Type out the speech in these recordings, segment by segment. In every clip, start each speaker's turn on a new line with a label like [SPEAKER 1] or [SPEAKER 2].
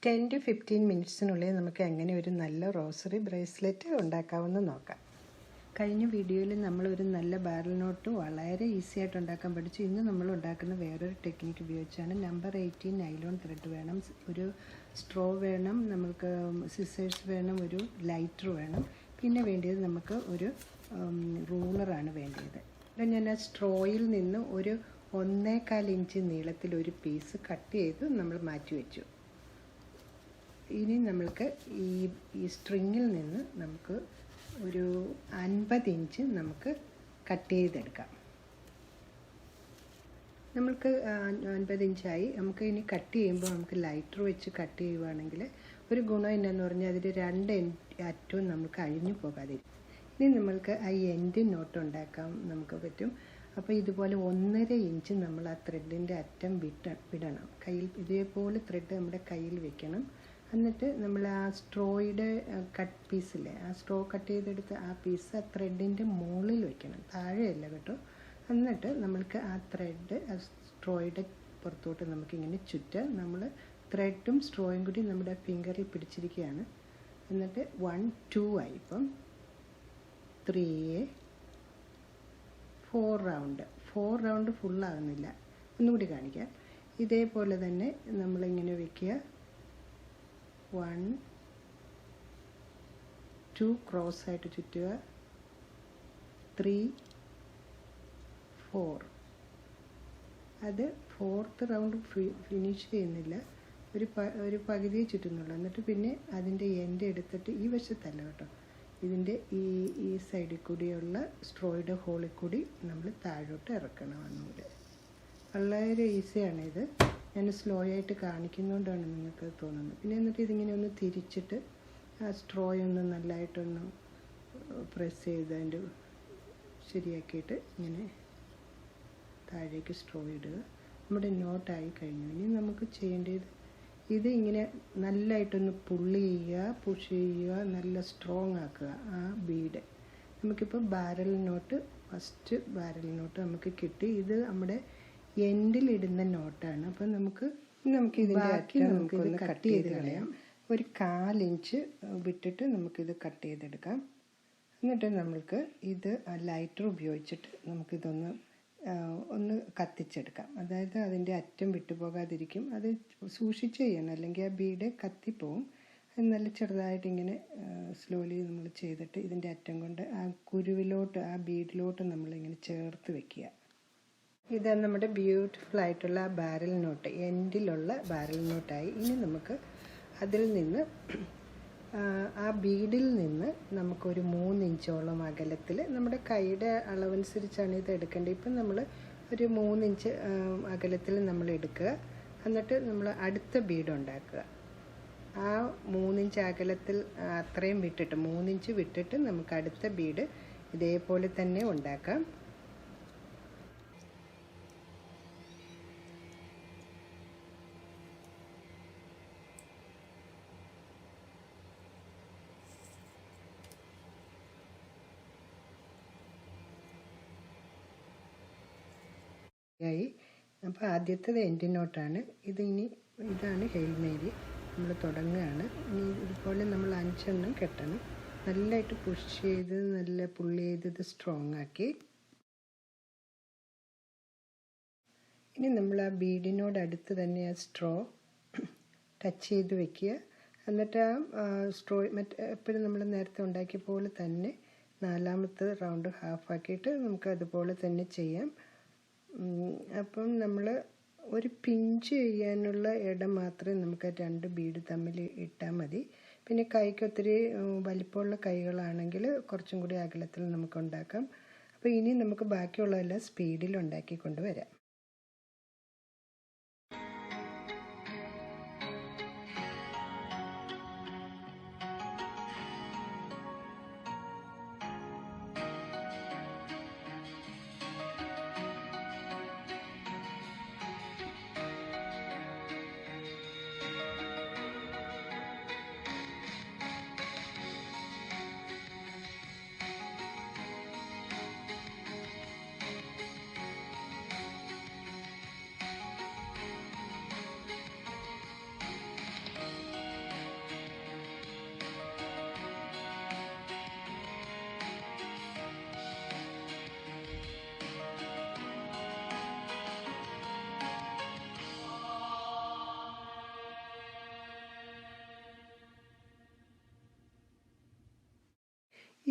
[SPEAKER 1] 10 to 15 മിനിറ്റ്സിനുള്ളിൽ നമുക്ക് എങ്ങനെ ഒരു നല്ല റോസറി ബ്രേസ്ലെറ്റ് ഉണ്ടാക്കാമെന്ന് നോക്കാം. കഴിഞ്ഞ വീഡിയോയിൽ നമ്മളൊരു നല്ല ബാരൽ നോട്ട് വളരെ ഈസി ആയിട്ട് ഉണ്ടാക്കാൻ പഠിച്ചു. ഇന്ന് നമ്മൾ ഉണ്ടാക്കുന്ന വേറൊരു ടെക്നിക്ക് ഉപയോഗിച്ചാണ്. നമ്പർ 18 നൈലോൺ ത്രെഡ് വേണം, ഒരു സ്ട്രോ വേണം, നമുക്ക് സിസേഴ്സ് വേണം, ഒരു ലൈറ്റർ വേണം, പിന്നെ വേണ്ടിയത് നമുക്ക് ഒരു റൂളറാണ് വേണ്ടത്. അപ്പോൾ ഞാൻ ആ സ്ട്രോയിൽ നിന്ന് ഒരു 1.25 ഇഞ്ച് നീളത്തിൽ ഒരു പീസ് കട്ട് ചെയ്ത് നമ്മൾ മാറ്റി വെച്ചു. ഇനി നമ്മൾക്ക് ഈ സ്ട്രിങ്ങിൽ നിന്ന് നമുക്ക് ഒരു 50 ഇഞ്ച് നമുക്ക് കട്ട് ചെയ്തെടുക്കാം. നമുക്ക് 50 ഇഞ്ചായി. നമുക്ക് ഇനി കട്ട് ചെയ്യുമ്പോൾ നമുക്ക് ലൈറ്റർ വെച്ച് കട്ട് ചെയ്യുവാണെങ്കിൽ ഒരു ഗുണം എന്നാന്ന് പറഞ്ഞാൽ അതിൻ്റെ 2 അറ്റവും നമുക്ക് അഴിഞ്ഞു പോകാതെ. ഇനി നമ്മൾക്ക് ആ എൻഡ് നോട്ട് ഉണ്ടാക്കാൻ നമുക്ക് പറ്റും. അപ്പോൾ ഇതുപോലെ 1.5 ഇഞ്ച് നമ്മൾ ആ ത്രെഡിൻ്റെ അറ്റം വിടണം. കയ്യിൽ ഇതേപോലെ ത്രെഡ് നമ്മുടെ കയ്യിൽ വെക്കണം. എന്നിട്ട് നമ്മൾ ആ സ്ട്രോയുടെ കട്ട് പീസില്ലേ, ആ സ്ട്രോ കട്ട് ചെയ്തെടുത്ത് ആ പീസ് ആ ത്രെഡിൻ്റെ മുകളിൽ വെക്കണം, താഴെയല്ല കേട്ടോ. എന്നിട്ട് നമ്മൾക്ക് ആ ത്രെഡ് ആ സ്ട്രോയുടെ പുറത്തോട്ട് നമുക്കിങ്ങനെ ചുറ്റാം. നമ്മൾ ത്രെഡും സ്ട്രോയും കൂടി നമ്മുടെ ഫിംഗറിൽ പിടിച്ചിരിക്കുകയാണ്. എന്നിട്ട് 1 2 ആയി. ഇപ്പം 3 4 റൗണ്ട് ഫുള്ളാകുന്നില്ല. ഒന്നുകൂടി കാണിക്കാം. ഇതേപോലെ തന്നെ നമ്മളിങ്ങനെ വയ്ക്കുക. 1 2 ക്രോസ് ആയിട്ട് ചുറ്റുക. 3 4. അത് 4th റൗണ്ട് ഫിനിഷ് ചെയ്യുന്നില്ല, ഒരു പകുതിയെ ചുറ്റുന്നുള്ളൂ. എന്നിട്ട് പിന്നെ അതിൻ്റെ എൻഡ് എടുത്തിട്ട് ഈ വശത്തല്ല കേട്ടോ, ഇതിൻ്റെ ഈ സൈഡിൽ കൂടിയുള്ള സ്ട്രോയുടെ ഹോളിൽ കൂടി നമ്മൾ താഴോട്ട് ഇറക്കണം. ഒന്നുകൂടെ വളരെ ഈസിയാണിത്. ഞാൻ സ്ലോ ആയിട്ട് കാണിക്കുന്നതുകൊണ്ടാണ് നിങ്ങൾക്ക് തോന്നുന്നത്. പിന്നെ എന്നിട്ട് ഇതിങ്ങനെ ഒന്ന് തിരിച്ചിട്ട് ആ സ്ട്രോയൊന്ന് നല്ലതായിട്ടൊന്ന് പ്രസ് ചെയ്ത് അതിൻ്റെ ശരിയാക്കിയിട്ട് ഇങ്ങനെ താഴേക്ക് സ്ട്രോ ഇടുക. നമ്മുടെ നോട്ടായി കഴിഞ്ഞു. ഇനി നമുക്ക് ചെയ്യേണ്ടത് ഇത് ഇങ്ങനെ നല്ലതായിട്ടൊന്ന് പുള്ളി ചെയ്യുക, പുഷ് ചെയ്യുക, നല്ല സ്ട്രോങ് ആക്കുക ആ ബീഡ്. നമുക്കിപ്പോൾ ഫസ്റ്റ് ബാരൽ നോട്ട് നമുക്ക് കിട്ടി. ഇത് നമ്മുടെ എൻഡിലിടുന്ന നോട്ടാണ്. അപ്പം നമുക്ക് ഇതിൻ്റെ ബാക്കി നമുക്കിത് കട്ട് ചെയ്ത് കളയാം. ഒരു 1/4 ഇഞ്ച് വിട്ടിട്ട് നമുക്കിത് കട്ട് ചെയ്തെടുക്കാം. എന്നിട്ട് നമ്മൾക്ക് ഇത് ലൈറ്റർ ഉപയോഗിച്ചിട്ട് നമുക്കിതൊന്ന് കത്തിച്ചെടുക്കാം. അതായത് അതിൻ്റെ അറ്റം വിട്ടുപോകാതിരിക്കും. അത് സൂക്ഷിച്ച് ചെയ്യണം, അല്ലെങ്കിൽ ആ ബീഡ് കത്തിപ്പോവും. അത് നല്ല ചെറുതായിട്ട് ഇങ്ങനെ സ്ലോലി നമ്മൾ ചെയ്തിട്ട് ഇതിൻ്റെ അറ്റം കൊണ്ട് ആ കുരുവിലോട്ട് ആ ബീഡിലോട്ട് നമ്മളിങ്ങനെ ചേർത്ത് വെക്കുക. ഇതാണ് നമ്മുടെ ബ്യൂട്ടിഫുൾ ആയിട്ടുള്ള ബാരൽ നോട്ട്, എൻഡിലുള്ള ബാരൽ നോട്ടായി. ഇനി നമുക്ക് അതിൽ നിന്ന് ആ ബീഡിൽ നിന്ന് നമുക്കൊരു 3 ഇഞ്ചോളം അകലത്തിൽ, നമ്മുടെ കൈയുടെ അളവനുസരിച്ചാണ് ഇത് എടുക്കേണ്ടത്. ഇപ്പം നമ്മൾ ഒരു 3 ഇഞ്ച് അകലത്തിൽ നമ്മൾ എടുക്കുക. എന്നിട്ട് നമ്മൾ അടുത്ത ബീഡ് ഉണ്ടാക്കുക. ആ 3 ഇഞ്ച് അകലത്തിൽ അത്രയും വിട്ടിട്ട് 3 ഇഞ്ച് വിട്ടിട്ട് നമുക്ക് അടുത്ത ബീഡ് ഇതേപോലെ തന്നെ ഉണ്ടാക്കാം. അപ്പോൾ ആദ്യത്തേത് എൻഡ് നോട്ടാണ്. ഇതാണ് ഹെയിൽ മേരി. നമ്മൾ തുടങ്ങുകയാണ്. ഇനി ഇതുപോലെ നമ്മൾ 5 എണ്ണം കെട്ടണം. നല്ലതായിട്ട് പുഷ് ചെയ്ത് നല്ല പുള്ളി ചെയ്ത് ഇത് സ്ട്രോങ് ആക്കി. ഇനി നമ്മൾ ആ ബീഡിനോട് അടുത്ത് തന്നെ ആ സ്ട്രോ ടച്ച് ചെയ്ത് വെക്കുക. എന്നിട്ട് ആ സ്ട്രോ എപ്പോഴും നമ്മൾ നേരത്തെ ഉണ്ടാക്കിയ പോലെ തന്നെ 4ാമത്തെ റൗണ്ട് ഹാഫ് ആക്കിയിട്ട് നമുക്ക് അതുപോലെ തന്നെ ചെയ്യാം. അപ്പം നമ്മൾ ഒരു പിഞ്ച് ചെയ്യാനുള്ള ഇടം മാത്രമേ നമുക്ക് 2 ബീഡ് തമ്മിൽ ഇട്ടാൽ മതി. പിന്നെ കൈക്ക് ഒത്തിരി വലിപ്പമുള്ള കൈകളാണെങ്കിൽ കുറച്ചും കൂടി അകലത്തിൽ നമുക്ക് ഉണ്ടാക്കാം. അപ്പോൾ ഇനി നമുക്ക് ബാക്കിയുള്ളതെല്ലാം സ്പീഡിൽ ഉണ്ടാക്കി കൊണ്ടുവരാം.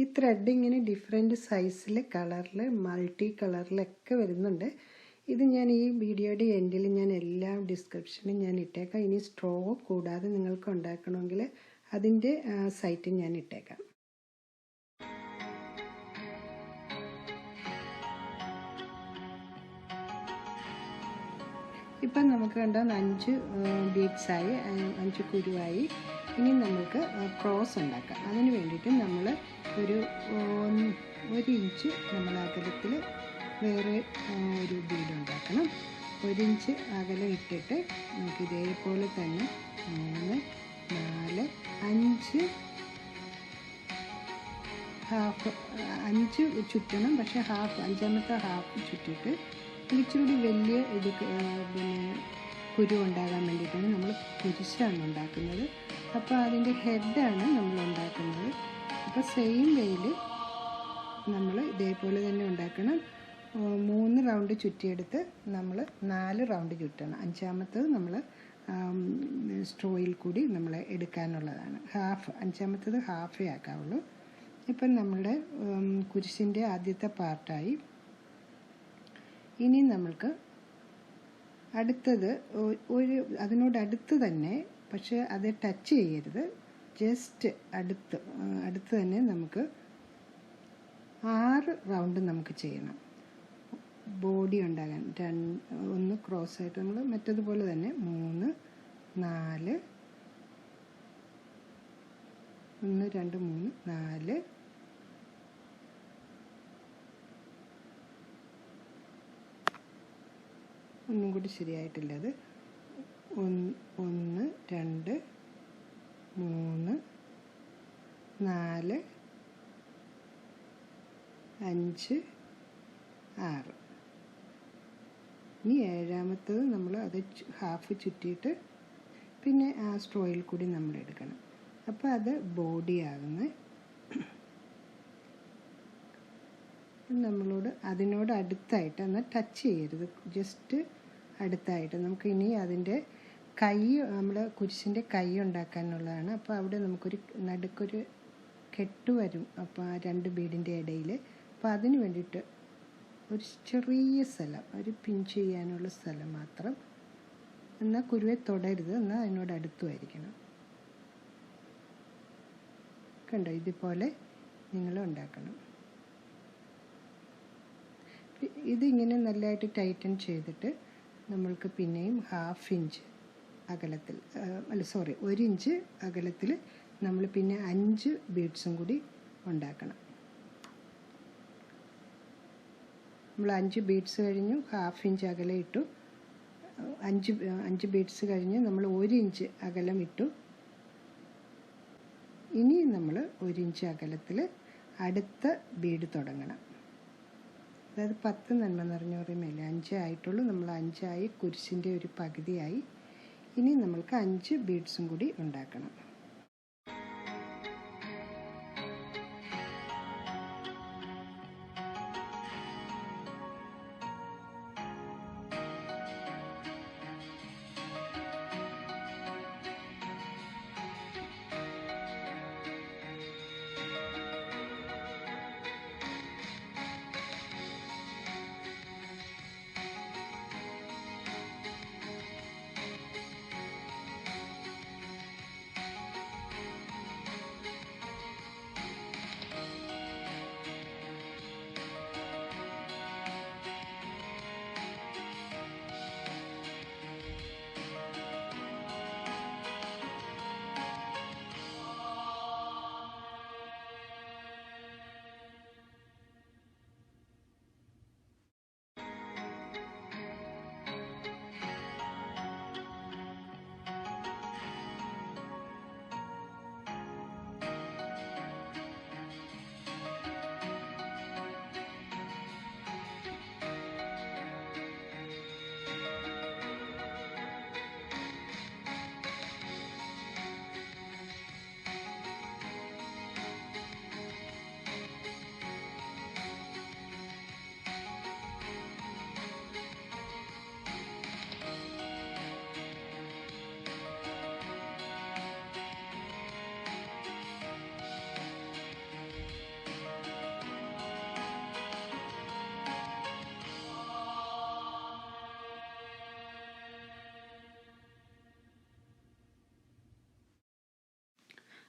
[SPEAKER 1] ഈ ത്രെഡ് ഇങ്ങനെ ഡിഫറെൻറ്റ് സൈസിൽ കളറിൽ മൾട്ടി കളറിലൊക്കെ വരുന്നുണ്ട്. ഇത് ഞാൻ ഈ വീഡിയോയുടെ എൻഡിൽ ഞാൻ എല്ലാം ഡിസ്ക്രിപ്ഷനിൽ ഞാൻ ഇട്ടേക്കാം. ഇനി സ്ട്രോ കൂടാതെ നിങ്ങൾക്ക് ഉണ്ടാക്കണമെങ്കിൽ അതിൻ്റെ സൈറ്റ് ഞാൻ ഇട്ടേക്കാം. ഇപ്പം നമുക്ക് കണ്ടോ 5 ബീഡ്സായി, 5 കുരുവായി. ഇനി നമുക്ക് ക്രോസ് ഉണ്ടാക്കാം. അതിന് വേണ്ടിയിട്ട് നമ്മൾ ഒരു 1 ഇഞ്ച് നമ്മൾ അകലത്തിൽ വേറെ ഒരു ബീഡ് ഉണ്ടാക്കണം. 1 ഇഞ്ച് അകലം ഇട്ടിട്ട് നമുക്ക് ഇതേപോലെ തന്നെ 3, 4, 5 ഹാഫ് 5 ചുറ്റണം. പക്ഷേ അഞ്ചാമത്തെ ഹാഫ് ചുറ്റിയിട്ട് ഇച്ചിരി വലിയ ഇത് പിന്നെ കുരു ഉണ്ടാകാൻ വേണ്ടിയിട്ടാണ് നമ്മൾ കുരിശാണ് ഉണ്ടാക്കുന്നത്. അപ്പോൾ അതിൻ്റെ ഹെഡാണ് നമ്മൾ ഉണ്ടാക്കുന്നത്. അപ്പോൾ സെയിം വേയിൽ നമ്മൾ ഇതേപോലെ തന്നെ ഉണ്ടാക്കണം. 3 റൗണ്ട് ചുറ്റിയെടുത്ത് നമ്മൾ 4 റൗണ്ട് ചുറ്റണം. അഞ്ചാമത്തത് നമ്മൾ സ്ട്രോയിൽ കൂടി നമ്മൾ എടുക്കാനുള്ളതാണ്. അഞ്ചാമത്തത് ഹാഫേ ആക്കാവുള്ളൂ. ഇപ്പം നമ്മളുടെ കുരിശിൻ്റെ ആദ്യത്തെ പാർട്ടായി. ഇനി നമ്മൾക്ക് അടുത്തത് അതിനോടടുത്ത് തന്നെ, പക്ഷേ അത് ടച്ച് ചെയ്യരുത്, ജസ്റ്റ് അടുത്ത് തന്നെ നമുക്ക് 6 റൗണ്ട് നമുക്ക് ചെയ്യണം. ബോഡി ഉണ്ടാകാൻ 1 ക്രോസ് ആയിട്ട് നമ്മൾ മറ്റതുപോലെ തന്നെ 3, 4, 1, 2, 3, 4, ഒന്നും കൂടി ശരിയായിട്ടില്ല. അത് 1, 2, 3, 4, 5, 6. ഇനി ഏഴാമത്തത് നമ്മൾ അത് ഹാഫ് ചുറ്റിയിട്ട് പിന്നെ ആ സ്ട്രോയിൽ കൂടി നമ്മൾ എടുക്കണം. അപ്പോൾ അത് ബോഡി ആകുന്നത്. നമ്മളോട് അതിനോട് അടുത്തായിട്ട് എന്നാൽ ടച്ച് ചെയ്യരുത്, ജസ്റ്റ് അടുത്തായിട്ട്. നമുക്ക് ഇനി അതിൻ്റെ കൈ, നമ്മൾ കുരിശിൻ്റെ കൈ ഉണ്ടാക്കാനുള്ളതാണ്. അപ്പോൾ അവിടെ നമുക്കൊരു നടുക്കൊരു കെട്ട് വരും. അപ്പോൾ ആ 2 ബീഡിൻ്റെ ഇടയിൽ. അപ്പോൾ അതിന് വേണ്ടിയിട്ട് ഒരു ചെറിയ സ്ഥലം, ഒരു പിഞ്ച് ചെയ്യാനുള്ള സ്ഥലം മാത്രം. എന്നാൽ കുരുവെ തൊടരുത്, എന്നാൽ അതിനോട് അടുത്തുമായിരിക്കണം. കണ്ടോ, ഇതുപോലെ നിങ്ങൾ ഉണ്ടാക്കണം. ഇതിങ്ങനെ നല്ലതായിട്ട് ടൈറ്റൻ ചെയ്തിട്ട് നമ്മൾക്ക് പിന്നെയും 1/2 ഇഞ്ച് അകലത്തിൽ, 1 ഇഞ്ച് അകലത്തിൽ നമ്മൾ പിന്നെ 5 ബീഡ്സും കൂടി ഉണ്ടാക്കണം. നമ്മൾ 5 ബീഡ്സ് കഴിഞ്ഞു, 1/2 ഇഞ്ച് അകലം ഇട്ടു. 5 ബീഡ്സ് കഴിഞ്ഞ് നമ്മൾ 1 ഇഞ്ച് അകലം ഇട്ടു. ഇനി നമ്മൾ 1 ഇഞ്ച് അകലത്തിൽ അടുത്ത ബീഡ് തുടങ്ങണം. അതായത് 10 നന്മ നിറഞ്ഞ പറയുമ്പോൾ 5 ആയിട്ടുള്ളൂ. നമ്മൾ 5 ആയി, കുരിശിൻ്റെ ഒരു പകുതിയായി. ഇനി നമ്മൾക്ക് 5 ബീഡ്സും കൂടി ഉണ്ടാക്കണം.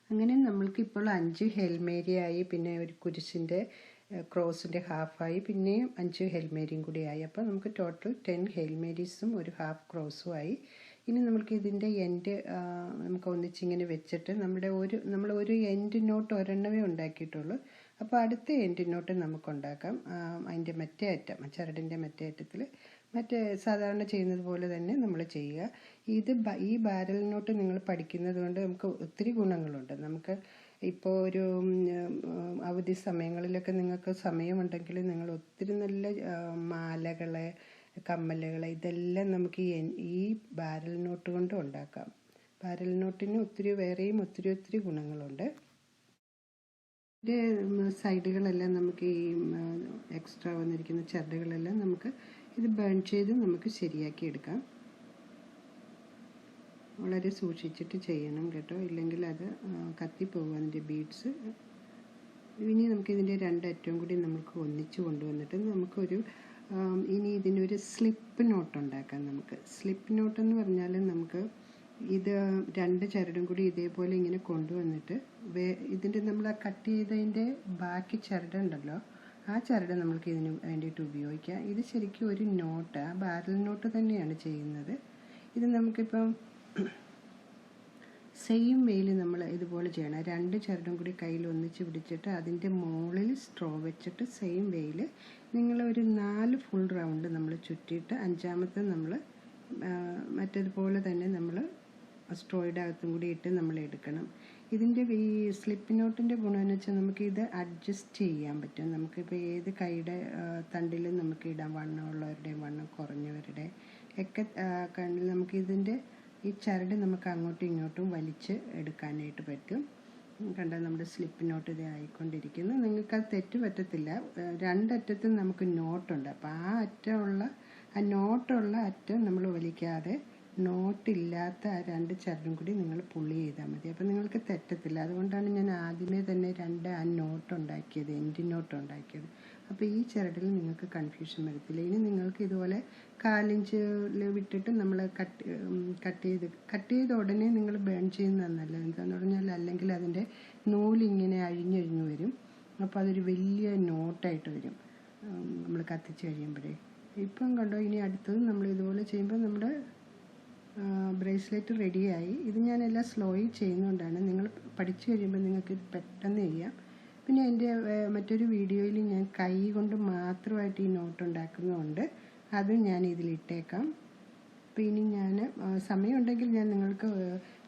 [SPEAKER 1] അങ്ങനെ നമ്മൾക്കിപ്പോൾ 5 ഹെൽമേരിയായി, പിന്നെ ഒരു കുരിശിൻ്റെ ക്രോസിൻ്റെ ഹാഫായി, പിന്നെയും 5 ഹെൽമേരിയും കൂടി ആയി. അപ്പോൾ നമുക്ക് ടോട്ടൽ 10 ഹെൽമേരീസും ഒരു ഹാഫ് ക്രോസും ആയി. ഇനി നമുക്ക് ഇതിൻ്റെ എൻഡ് നമുക്ക് ഒന്നിച്ചിങ്ങനെ വെച്ചിട്ട് നമ്മൾ ഒരു എൻഡ് നോട്ട് ഒരെണ്ണമേ ഉണ്ടാക്കിയിട്ടുള്ളൂ. അപ്പോൾ അടുത്ത എൻഡ് നോട്ട് നമുക്കുണ്ടാക്കാം. അതിൻ്റെ മറ്റേ അറ്റം, ചരടിൻ്റെ മറ്റേ അറ്റത്തിൽ മറ്റേ സാധാരണ ചെയ്യുന്നത് പോലെ തന്നെ നമ്മൾ ചെയ്യുക. ഈ ബാരൽ നോട്ട് നിങ്ങൾ പഠിക്കുന്നത് കൊണ്ട് നമുക്ക് ഒത്തിരി ഗുണങ്ങളുണ്ട്. നമുക്ക് ഇപ്പോൾ ഒരു അവധി സമയങ്ങളിലൊക്കെ നിങ്ങൾക്ക് സമയമുണ്ടെങ്കിൽ നിങ്ങൾ ഒത്തിരി നല്ല മാലകൾ, കമ്മലുകൾ ഇതെല്ലാം നമുക്ക് ഈ ബാരൽ നോട്ട് കൊണ്ട് ഉണ്ടാക്കാം. ബാരൽ നോട്ടിന് വേറെയും ഒത്തിരി ഗുണങ്ങളുണ്ട്. ഇതിൻ്റെ സൈഡുകളെല്ലാം നമുക്ക് ഈ എക്സ്ട്രാ വന്നിരിക്കുന്ന ചരടുകളെല്ലാം നമുക്ക് ഇത് ബേൺ ചെയ്ത് നമുക്ക് ശരിയാക്കി എടുക്കാം. വളരെ സൂക്ഷിച്ചിട്ട് ചെയ്യണം കേട്ടോ, ഇല്ലെങ്കിൽ അത് കത്തിപ്പോകും അതിൻ്റെ ബീഡ്സ്. ഇനി നമുക്കിതിൻ്റെ രണ്ടറ്റവും കൂടി നമുക്ക് ഒന്നിച്ച് കൊണ്ടുവന്നിട്ട് ഇനി ഇതിനൊരു സ്ലിപ്പ് നോട്ട് ഉണ്ടാക്കാം. നമുക്ക് സ്ലിപ്പ് നോട്ട് എന്ന് പറഞ്ഞാൽ നമുക്ക് ഇത് 2 ചരടും കൂടി ഇതേപോലെ ഇങ്ങനെ കൊണ്ടുവന്നിട്ട് ഇതിൻ്റെ നമ്മൾ കട്ട് ചെയ്തതിൻ്റെ ബാക്കി ചരടുണ്ടല്ലോ, ആ ചരട് നമ്മൾക്ക് ഇതിന് വേണ്ടിയിട്ട് ഉപയോഗിക്കാം. ഇത് ശരിക്കും ഒരു നോട്ട്, ആ ബാരൽ നോട്ട് തന്നെയാണ് ചെയ്യുന്നത്. ഇത് നമുക്കിപ്പം സെയിം വേയിൽ നമ്മൾ ഇതുപോലെ ചെയ്യണം. 2 ചരടും കൂടി കയ്യിൽ ഒന്നിച്ച് പിടിച്ചിട്ട് അതിൻ്റെ മുകളിൽ സ്ട്രോ വെച്ചിട്ട് സെയിം വേയിൽ നിങ്ങളൊരു 4 ഫുൾ റൗണ്ട് നമ്മൾ ചുറ്റിയിട്ട് 5ാമത്തെ നമ്മൾ മറ്റേതുപോലെ തന്നെ നമ്മൾ സ്ട്രോയുടെ അകത്തും കൂടി ഇട്ട് നമ്മൾ എടുക്കണം. ഇതിൻ്റെ ഈ സ്ലിപ്പ് നോട്ടിൻ്റെ ഗുണമെന്ന് വെച്ചാൽ നമുക്കിത് അഡ്ജസ്റ്റ് ചെയ്യാൻ പറ്റും. നമുക്കിപ്പോൾ ഏത് കൈയുടെ തണ്ടിലും നമുക്ക് ഇടാം, വണ്ണമുള്ളവരുടെയും വണ്ണം കുറഞ്ഞവരുടെ ഒക്കെ കണ്ണിൽ നമുക്കിതിൻ്റെ ഈ ചരട് നമുക്ക് അങ്ങോട്ടും ഇങ്ങോട്ടും വലിച്ച് എടുക്കാനായിട്ട് പറ്റും. കണ്ടാൽ നമ്മുടെ സ്ലിപ്പ് നോട്ട് ഇത് ആയിക്കൊണ്ടിരിക്കുന്നു. നിങ്ങൾക്കത് തെറ്റ് പറ്റത്തില്ല. 2 അറ്റത്തും നമുക്ക് നോട്ടുണ്ട്. അപ്പോൾ ആ നോട്ടുള്ള അറ്റം നമ്മൾ വലിക്കാതെ നോട്ടില്ലാത്ത ആ 2 ചരടും കൂടി നിങ്ങൾ പുള്ളി ചെയ്താൽ മതി. അപ്പോൾ നിങ്ങൾക്ക് തെറ്റത്തില്ല. അതുകൊണ്ടാണ് ഞാൻ ആദ്യമേ തന്നെ 2 ആ നോട്ട് ഉണ്ടാക്കിയത്, എൻഡ് നോട്ട് ഉണ്ടാക്കിയത്. അപ്പോൾ ഈ ചരടിൽ നിങ്ങൾക്ക് കൺഫ്യൂഷൻ വരത്തില്ല. ഇനി നിങ്ങൾക്ക് ഇതുപോലെ 4 ഇഞ്ചിൽ വിട്ടിട്ട് നമ്മൾ കട്ട് ചെയ്ത് ഉടനെ നിങ്ങൾ ബേൺ ചെയ്യുന്നത് നല്ലത്. എന്താണെന്ന് പറഞ്ഞാൽ അല്ലെങ്കിൽ അതിൻ്റെ നൂലിങ്ങനെ അഴിഞ്ഞഴിഞ്ഞ് വരും. അപ്പോൾ അതൊരു വലിയ നോട്ടായിട്ട് വരും നമ്മൾ കത്തിച്ച് കഴിയുമ്പോഴേ. ഇപ്പം കണ്ടോ, ഇനി അടുത്തത് നമ്മൾ ഇതുപോലെ ചെയ്യുമ്പോൾ നമ്മുടെ ബ്രേസ്ലെറ്റ് റെഡിയായി. ഇത് ഞാനെല്ലാം സ്ലോയിൽ ചെയ്യുന്നതുകൊണ്ടാണ്. നിങ്ങൾ പഠിച്ചു കഴിയുമ്പോൾ നിങ്ങൾക്ക് ഇത് പെട്ടെന്ന് ചെയ്യാം. പിന്നെ എൻ്റെ മറ്റൊരു വീഡിയോയിൽ ഞാൻ കൈ കൊണ്ട് മാത്രമായിട്ട് ഈ നോട്ട് ഉണ്ടാക്കുന്നതുകൊണ്ട് അത് ഞാൻ ഇതിലിട്ടേക്കാം. അപ്പോൾ ഇനി ഞാൻ സമയമുണ്ടെങ്കിൽ ഞാൻ നിങ്ങൾക്ക്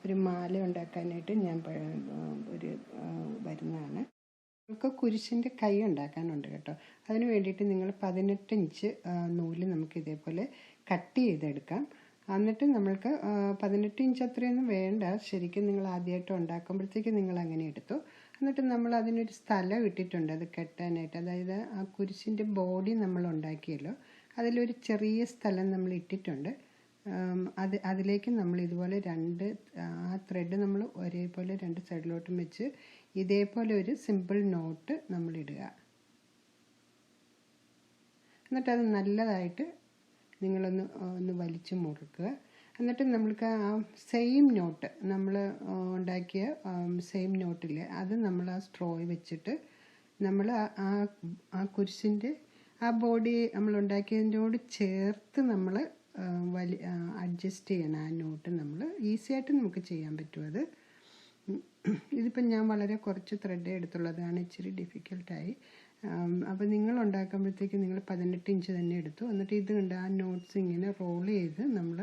[SPEAKER 1] ഒരു മാല ഉണ്ടാക്കാനായിട്ട് ഞാൻ വരുന്നതാണ്. നമുക്ക് കുരിശിൻ്റെ കൈ ഉണ്ടാക്കാനുണ്ട് കേട്ടോ. അതിന് വേണ്ടിയിട്ട് നിങ്ങൾ 18 ഇഞ്ച് നൂല് നമുക്ക് ഇതേപോലെ കട്ട് ചെയ്തെടുക്കാം. എന്നിട്ട് നമ്മൾക്ക് 18 ഇഞ്ച് അത്രയൊന്നും വേണ്ട. ശരിക്കും നിങ്ങൾ ആദ്യമായിട്ട് ഉണ്ടാക്കുമ്പോഴത്തേക്ക് നിങ്ങൾ അങ്ങനെ എടുത്തു. എന്നിട്ട് നമ്മൾ അതിനൊരു സ്ഥലം ഇട്ടിട്ടുണ്ട് അത് കെട്ടാനായിട്ട്. അതായത് ആ കുരിശിൻ്റെ ബോഡി നമ്മൾ ഉണ്ടാക്കിയല്ലോ, അതിലൊരു ചെറിയ സ്ഥലം നമ്മൾ ഇട്ടിട്ടുണ്ട്. അതിലേക്ക് നമ്മൾ ഇതുപോലെ ആ ത്രെഡ് നമ്മൾ ഒരേപോലെ 2 സൈഡിലോട്ടും വെച്ച് ഇതേപോലെ ഒരു സിമ്പിൾ നോട്ട് നമ്മൾ ഇടുക. എന്നിട്ട് അത് നല്ലതായിട്ട് നിങ്ങളൊന്ന് വലിച്ചു മുറുക്കുക. എന്നിട്ട് നമ്മൾക്ക് ആ സെയിം നോട്ട് നമ്മൾ ഉണ്ടാക്കിയ സെയിം നോട്ടില്ലേ, അത് നമ്മൾ ആ സ്ട്രോയിൽ വെച്ചിട്ട് നമ്മൾ ആ കുരിശിൻ്റെ ആ ബോഡി നമ്മൾ ഉണ്ടാക്കിയതിനോട് ചേർത്ത് നമ്മൾ അഡ്ജസ്റ്റ് ചെയ്യണം. ആ നോട്ട് നമ്മൾ ഈസിയായിട്ട് നമുക്ക് ചെയ്യാൻ പറ്റും. അത് ഇതിപ്പം ഞാൻ വളരെ കുറച്ച് ത്രെഡേ എടുത്തുള്ളതാണ്, ഇച്ചിരി ഡിഫിക്കൽട്ടായി. അപ്പോൾ നിങ്ങൾ ഉണ്ടാക്കുമ്പോഴത്തേക്ക് നിങ്ങൾ 18 ഇഞ്ച് തന്നെ എടുത്തു. എന്നിട്ട് ഇത് കണ്ട് ആ നോട്ട്സ് ഇങ്ങനെ റോൾ ചെയ്ത് നമ്മൾ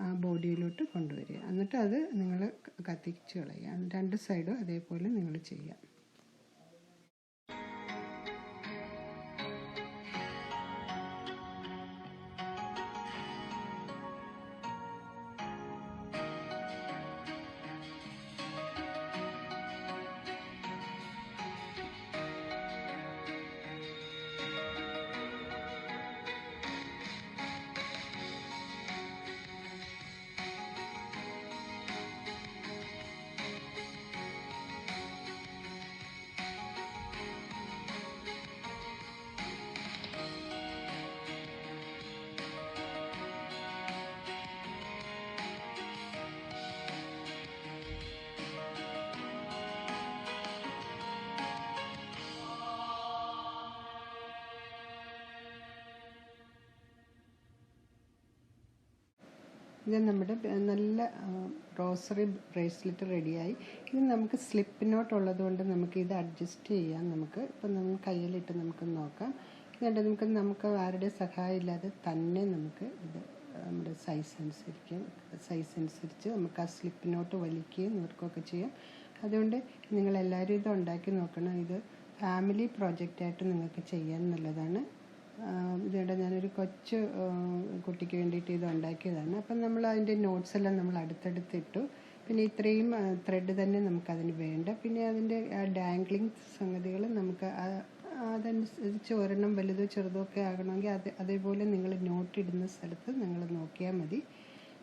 [SPEAKER 1] ആ ബോഡിയിലോട്ട് കൊണ്ടുവരിക. എന്നിട്ട് അത് നിങ്ങൾ കത്തിച്ച് കളയുക. 2 സൈഡും അതേപോലെ നിങ്ങൾ ചെയ്യുക. ഇത് നമ്മുടെ നല്ല റോസറി ബ്രേസ്ലെറ്റ് റെഡിയായി. ഇത് നമുക്ക് സ്ലിപ്പ് നോട്ട് ഉള്ളതുകൊണ്ട് നമുക്ക് ഇത് അഡ്ജസ്റ്റ് ചെയ്യാം. നമുക്ക് ഇപ്പം നമ്മൾ കയ്യിലിട്ട് നമുക്ക് നോക്കാം. ഇതുകൊണ്ട് നമുക്ക് ആരുടെ സഹായം ഇല്ലാതെ തന്നെ നമുക്ക് ഇത് നമ്മുടെ സൈസ് അനുസരിച്ച് നമുക്ക് ആ സ്ലിപ്പ് നോട്ട് വലിക്കുകയും നിർക്കുകയൊക്കെ ചെയ്യാം. അതുകൊണ്ട് നിങ്ങളെല്ലാവരും ഇത് ഉണ്ടാക്കി നോക്കണം. ഇത് ഫാമിലി പ്രോജക്റ്റായിട്ട് നിങ്ങൾക്ക് ചെയ്യാൻ നല്ലതാണ്. ഇതുകൊണ്ട് ഞാനൊരു കൊച്ചു കുട്ടിക്ക് വേണ്ടിയിട്ട് ഇത് ഉണ്ടാക്കിയതാണ്. അപ്പം നമ്മൾ അതിൻ്റെ നോട്ട്സ് എല്ലാം നമ്മൾ അടുത്തടുത്തിട്ടു. പിന്നെ ഇത്രയും ത്രെഡ് തന്നെ നമുക്കതിന് വേണ്ട. പിന്നെ അതിൻ്റെ ഡാംഗ്ലിങ് സംഗതികൾ നമുക്ക് അതനുസരിച്ച് ഒരെണ്ണം വലുതോ ചെറുതോ ഒക്കെ ആകണമെങ്കിൽ അതേപോലെ നിങ്ങൾ നോട്ടിടുന്ന സ്ഥലത്ത് നിങ്ങൾ നോക്കിയാൽ മതി.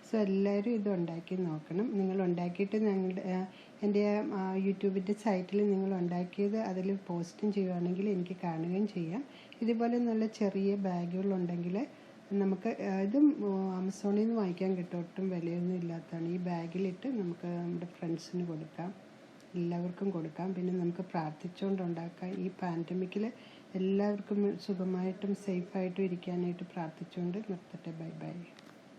[SPEAKER 1] സോ എല്ലാവരും ഇത് ഉണ്ടാക്കി നോക്കണം. നിങ്ങൾ ഉണ്ടാക്കിയിട്ട് എൻ്റെ യൂട്യൂബിൻ്റെ സൈറ്റിൽ നിങ്ങൾ ഉണ്ടാക്കിയത് അതിൽ പോസ്റ്റും ചെയ്യുകയാണെങ്കിൽ എനിക്ക് കാണുകയും ചെയ്യാം. ഇതുപോലെ നല്ല ചെറിയ ബാഗുകളുണ്ടെങ്കിൽ നമുക്ക് ഇതും ആമസോണിൽ നിന്ന് വാങ്ങിക്കാൻ കിട്ടും. ഒട്ടും വിലയൊന്നും ഇല്ലാത്തതാണ്. ഈ ബാഗിലിട്ട് നമുക്ക് നമ്മുടെ ഫ്രണ്ട്സിന് കൊടുക്കാം, എല്ലാവർക്കും കൊടുക്കാം. പിന്നെ നമുക്ക് പ്രാർത്ഥിച്ചുകൊണ്ട് ഉണ്ടാക്കാം. ഈ പാൻഡമിക്കിൽ എല്ലാവർക്കും സുഖമായിട്ടും സേഫായിട്ടും ഇരിക്കാനായിട്ട് പ്രാർത്ഥിച്ചുകൊണ്ട് നിർത്തട്ടെ. Bye bye.